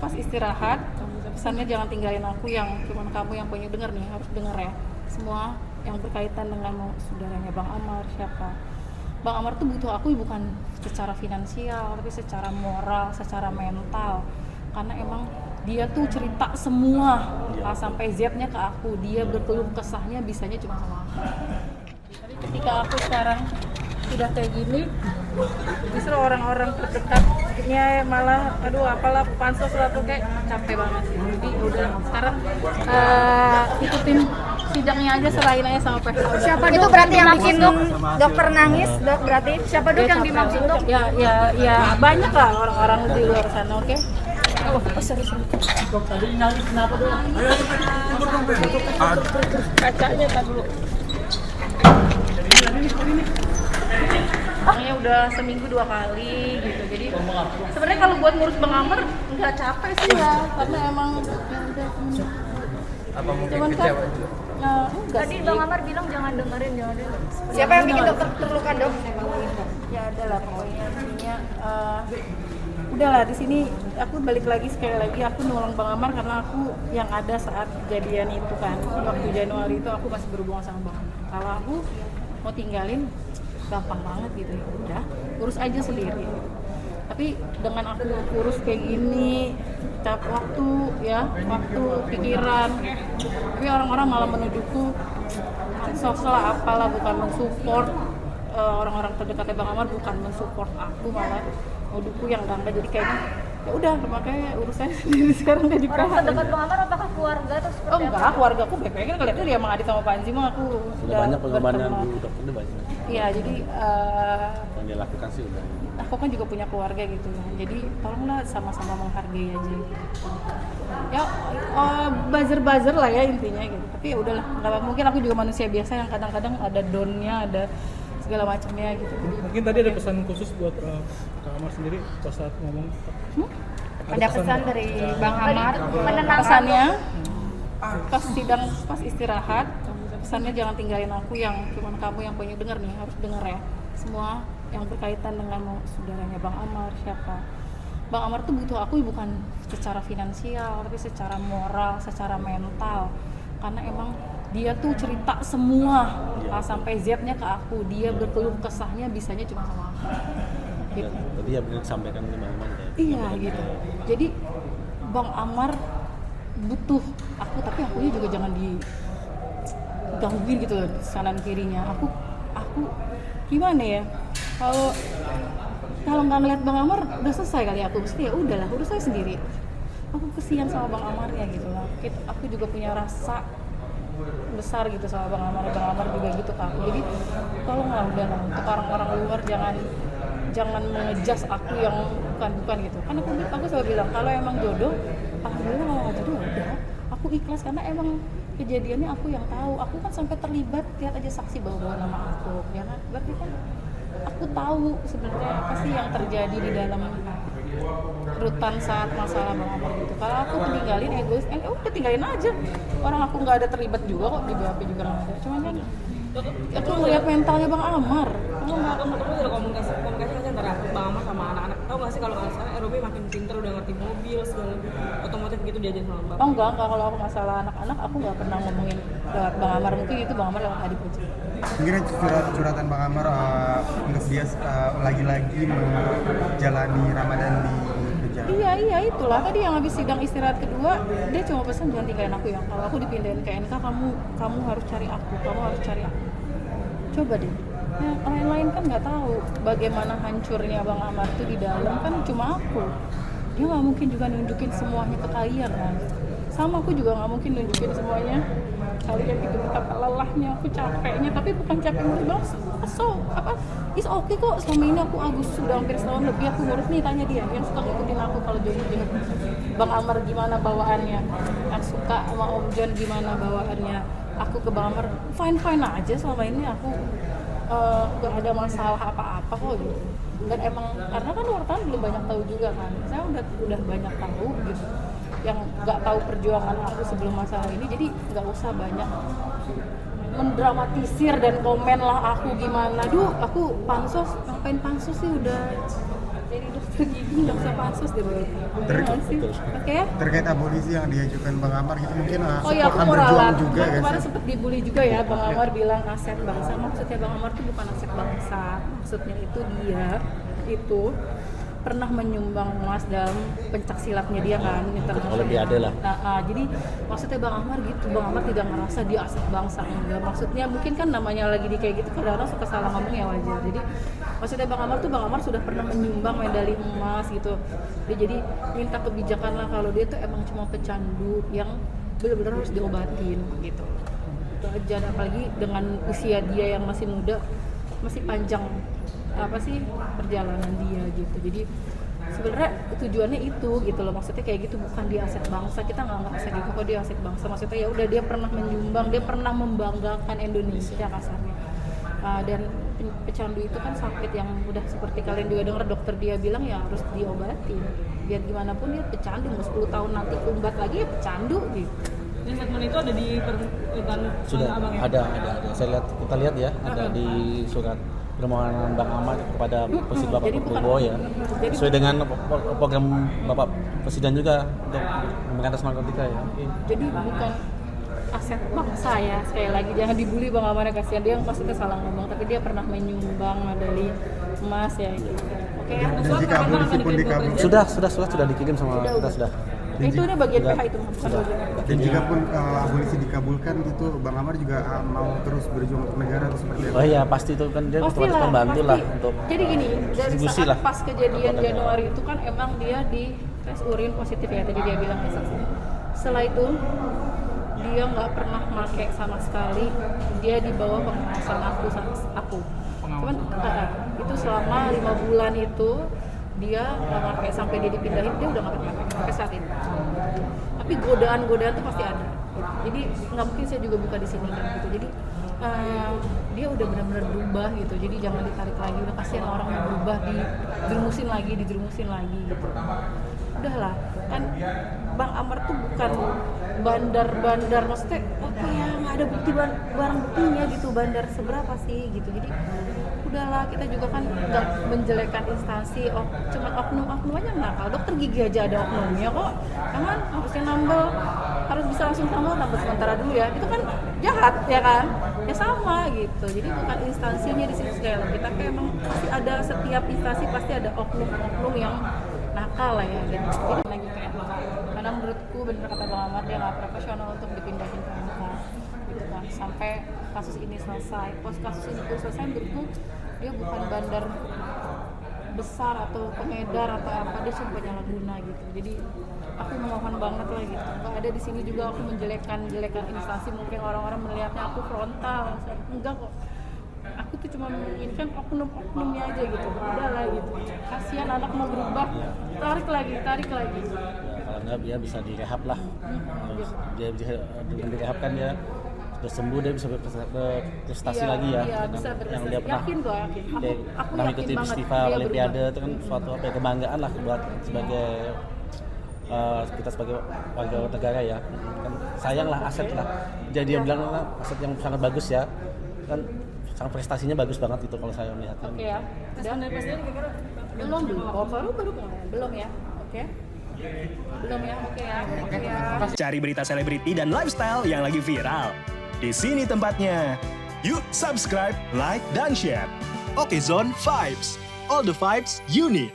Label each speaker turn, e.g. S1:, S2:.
S1: pas istirahat pesannya jangan tinggalin aku, yang cuman kamu yang punya denger nih, harus denger ya semua yang berkaitan dengan saudaranya Bang Amar. Siapa Bang Amar tuh butuh aku bukan secara finansial tapi secara moral, secara mental, karena emang dia tuh cerita semua A sampai Z-nya ke aku. Dia berkeluh kesahnya bisanya cuma sama aku. Tapi ketika aku sekarang udah kayak gini, justru orang-orang terdekatnya malah apalah pansos lah tuh kayak capek banget sih. Jadi udah sekarang ikutin sidangnya aja, serahin aja sama pihak.
S2: Siapa itu berarti yang bikin dokter nangis, dok? Berarti siapa dok yang dimaksud dok?
S1: Ya banyak lah orang-orang di luar sana, oke? Sorry.
S3: Dok, tadi nangis kenapa dok?
S1: Kacanya tak dulu. Makanya udah seminggu 2 kali gitu. Jadi sebenarnya kalau buat ngurus Bang Amar nggak capek sih ya, karena emang
S4: Apa mungkin
S1: cuman kan
S4: kecewa juga?
S1: enggak
S2: Tadi
S1: sih.
S2: Bang Amar bilang jangan dengerin. Siapa yang bikin dokter terluka dok?
S1: Ya adalah pokoknya intinya udahlah di sini aku balik lagi sekali lagi, aku nolong Bang Amar karena aku yang ada saat kejadian itu kan. Waktu Januari itu aku masih berhubungan sama Bang Amar. Kalau aku mau tinggalin gampang banget gitu, ya udah urus aja sendiri. Tapi dengan aku urus kayak gini, waktu pikiran, tapi orang-orang malah menuduhku sosok lah apalah, bukan mensupport orang-orang terdekatnya Bang Amar, bukan mensupport aku, malah nuduhku yang enggak. Jadi kayaknya ya udah, makanya urusannya sendiri sekarang udah di
S2: Orang terdekat Bang Amar apakah keluarga atau seperti
S1: Oh enggak, keluarga aku baik-baik kan, kelihatannya dia sama Adit sama Panji mah aku
S3: Udah banyak pengalaman yang bu dokter udah banyak.
S1: Iya, jadi
S3: Yang dia lakukan sih udah.
S1: aku kan juga punya keluarga gitu ya, jadi tolonglah sama-sama menghargai aja ya, buzzer lah ya intinya gitu. Tapi ya udahlah, nggak mungkin, aku juga manusia biasa yang kadang-kadang ada down-nya, ada segala macamnya gitu.
S5: Mungkin tadi ada pesan khusus buat Kak Amar sendiri pas saat ngomong.
S2: Ada pesan dari Bang Amar menenangkan
S1: Pesannya pas istirahat pesannya jangan tinggalin aku, yang cuman kamu yang punya denger nih, harus denger ya semua yang berkaitan dengan saudaranya Bang Amar. Siapa Bang Amar tuh butuh aku bukan secara finansial tapi secara moral, secara mental, karena emang dia tuh cerita semua A sampai Z-nya ke aku. Dia berkeluh kesahnya bisanya cuma sama aku gitu.
S3: Tadi ya benar disampaikan teman-teman ya.
S1: Iya gitu. Jadi Bang Amar butuh aku, tapi akunya juga jangan digangguin gitu loh kanan kirinya. Aku gimana ya? Kalau nggak ngeliat Bang Amar udah selesai kali aku, mesti ya udahlah urus saya sendiri. Aku kesian sama Bang Amar ya gitu lah. Aku juga punya rasa besar gitu sama Bang Amar juga gitu ke aku. Jadi tolonglah udahlah, untuk orang-orang luar jangan mengejas aku yang bukan gitu. Karena aku selalu bilang kalau emang jodoh, alhamdulillah. Kalau nggak jodoh udah, aku ikhlas karena emang kejadiannya aku yang tahu. Aku kan sampai terlibat, lihat aja saksi bawa nama aku, ya kan? Berarti kan aku tahu sebenarnya apa sih yang terjadi di dalam rutan saat masalah Bang Amar gitu. Kalau aku ketinggalin egois, udah tinggalin aja. Orang aku nggak ada terlibat juga kok, di BAP juga nggak ada. Cuman kan aku ngeliat mentalnya Bang Amar.
S6: Kamu ada komunikasi antara Bang Amar sama anak-anak. Tahu nggak sih kalau nggak salah Robi makin pinter, udah ngerti mobil segala otomotif gitu diajarin sama Bang.
S1: Oh enggak, kalau aku masalah anak-anak aku nggak pernah ngomongin lewat Bang Amar. Mungkin itu Bang Amar lewat Adit aja.
S4: Mungkin curhatan Bang Amar untuk dia lagi-lagi menjalani Ramadan di Jogja.
S1: Iya itulah tadi yang habis sidang istirahat kedua, dia cuma pesan jangan tinggalin aku ya. Kalau aku dipindahin ke NK, kamu harus cari aku, coba deh. Nah, lain-lain kan nggak tahu bagaimana hancurnya Bang Amar tuh di dalam, kan cuma aku. Dia nggak mungkin juga nunjukin semuanya ke kalian kan. Sama aku juga nggak mungkin nunjukin semuanya kalian gitu, betapa lelahnya aku, capeknya, tapi bukan capek ngurus Bang. Is oke kok. Selama ini aku sudah hampir setahun lebih aku ngurus nih, tanya dia yang suka ngikutin aku kalau jogging. Bang Amar gimana bawaannya, yang suka sama Om John gimana bawaannya. Aku ke Bang Amar fine aja selama ini, aku gak ada masalah apa-apa kok gitu. Dan emang karena kan wartawan belum banyak tahu juga kan, saya udah banyak tahu gitu yang nggak tahu perjuangan aku sebelum masalah ini, jadi nggak usah banyak mendramatisir dan komen lah aku gimana. Aku pansos, ngapain pansos sih, udah jadi gigi nggak usah pansus deh berarti. Iya nggak sih? Oke ya.
S4: Terkait abolisi yang diajukan Bang Amar gitu mungkin
S1: Oh iya, aku
S4: akan
S1: mau
S4: berjuang
S1: ralat.
S4: juga
S1: Kan
S4: ya
S1: kemarin
S4: sih?
S1: sempat dibully juga ya, Bang Amar bilang aset bangsa. Maksudnya Bang Amar tuh bukan aset bangsa. Maksudnya itu dia itu pernah menyumbang emas dalam pencak silatnya dia kan,
S3: Olimpiade lah.
S1: Nah, jadi maksudnya Bang Amar gitu, Bang Amar tidak ngerasa dia aset bangsa enggak. Maksudnya mungkin kan namanya lagi di kayak gitu kadang-kadang suka salah ngomong ya wajar. Jadi maksudnya Bang Amar sudah pernah menyumbang medali emas gitu. Dia jadi minta kebijakan lah kalau dia tuh emang cuma pecandu yang benar-benar harus diobatin gitu. Itu aja, apalagi dengan usia dia yang masih muda, masih panjang apa sih perjalanan dia gitu. Jadi sebenarnya tujuannya itu gitu loh, maksudnya kayak gitu, bukan dia aset bangsa. Kita nggak ngerasa gitu kok dia aset bangsa, maksudnya ya udah dia pernah menyumbang, dia pernah membanggakan Indonesia kasarnya. Dan pecandu itu kan sakit yang udah seperti kalian juga dengar dokter dia bilang ya harus diobatin. Biar gimana pun dia pecandu, mau 10 tahun nanti kumbat lagi ya pecandu gitu.
S6: Dan statement itu ada di permintaan
S3: Sudah
S6: abang ya?
S3: ada. Kita lihat ya, ada di surat permohonan Bang Amar kepada Presiden Bapak
S1: Jadi bukan-
S3: Prabowo ya.
S1: jadi-
S3: Sesuai dengan program Bapak Presiden juga untuk memberantas narkotika ya.
S1: Jadi bukan aset bangsa ya, sekali lagi jangan dibully Bang Amar, kasihan dia yang pasti salah ngomong, tapi dia pernah menyumbang medali emas ya gitu. Oke ya.
S4: Dan jika abolisi pun dikabulkan,
S3: Sudah dikirim sama kita sudah.
S1: Itu udah bagian
S3: Sudah.
S1: PH itu bukan
S3: Sudah.
S1: bagian.
S4: dan jika pun abolisi dikabulkan gitu, Bang Amar juga mau terus berjuang untuk negara atau seperti apa?
S3: Oh iya, pasti itu kan dia
S1: Pastilah,
S3: otomatis membantu lah
S1: pasti.
S3: untuk
S1: Jadi gini, dari
S3: distribusi
S1: saat
S3: lah.
S1: pas kejadian
S3: Buat negara.
S1: Januari itu kan emang dia di tes urin positif ya, tadi dia bilang ya saksi. Setelah itu dia nggak pernah pakai sama sekali, dia di bawah pengawasan aku. Cuman itu selama 5 bulan itu dia nggak pakai, sampai dia dipindahin dia udah nggak pakai sampai saat ini. Tapi godaan tuh pasti ada. Jadi nggak mungkin saya juga buka di sini kan gitu. Jadi dia udah benar-benar berubah gitu. Jadi jangan ditarik lagi, udah kasihan orang yang berubah dijerumusin lagi gitu. Udahlah, kan Bang Amar tuh bukan bandar, maksudnya apa ya, nggak ada bukti barang buktinya gitu, bandar seberapa sih gitu. Jadi udahlah, kita juga kan nggak menjelekkan instansi, cuman oknum aja nakal. Dokter gigi aja ada oknumnya kok, kan harusnya nambel, harus bisa langsung nambel sementara dulu ya, itu kan jahat ya kan, ya sama gitu. Jadi bukan instansinya di situ sekali lagi, tapi emang pasti ada, setiap instansi pasti ada oknum yang nakal lah ya gitu. Jadi lagi kayak karena menurutku bener kata Bang Amar, dia nggak profesional untuk dipindahin ke MK gitu kan, sampai kasus ini selesai. Pas kasus ini pun selesai, menurutku dia bukan bandar besar atau pengedar atau apa, dia cuma penyalahguna gitu. Jadi aku memohon banget lah gitu, nggak ada di sini juga aku menjelekkan instansi. Mungkin orang-orang melihatnya aku frontal, enggak kok, aku tuh cuma menginginkan oknum-oknumnya aja gitu. Udah lah gitu, kasihan anak mau berubah, tarik lagi
S3: Ya, kalau enggak dia bisa direhab lah. Dia bisa dengan direhab kan dia sudah sembuh, dia bisa berprestasi
S1: Iya,
S3: lagi ya.
S1: iya,
S3: Dengan
S1: bisa
S3: yang
S1: berprestasi.
S3: dia pernah
S1: Yakin kok, yakin.
S3: dia
S1: Aku
S3: pernah
S1: yakin
S3: mengikuti
S1: banget
S3: festival
S1: dia
S3: Olimpiade
S1: berubah.
S3: itu kan suatu apa ya, kebanggaan lah buat sebagai kita sebagai warga negara ya. Kan sayang lah, aset lah. Jadi dia bilang lah, aset yang sangat bagus ya. Kan sangat prestasinya bagus banget itu kalau saya melihat.
S1: Oke ya. Dan dari presiden kira-kira belum baru kemarin belum ya. Oke. Belum ya. Oke ya. Oke ya.
S7: Cari berita selebriti dan lifestyle yang lagi viral. Di sini tempatnya. Yuk subscribe, like, dan share. Oke Zone Vibes. All the vibes you need.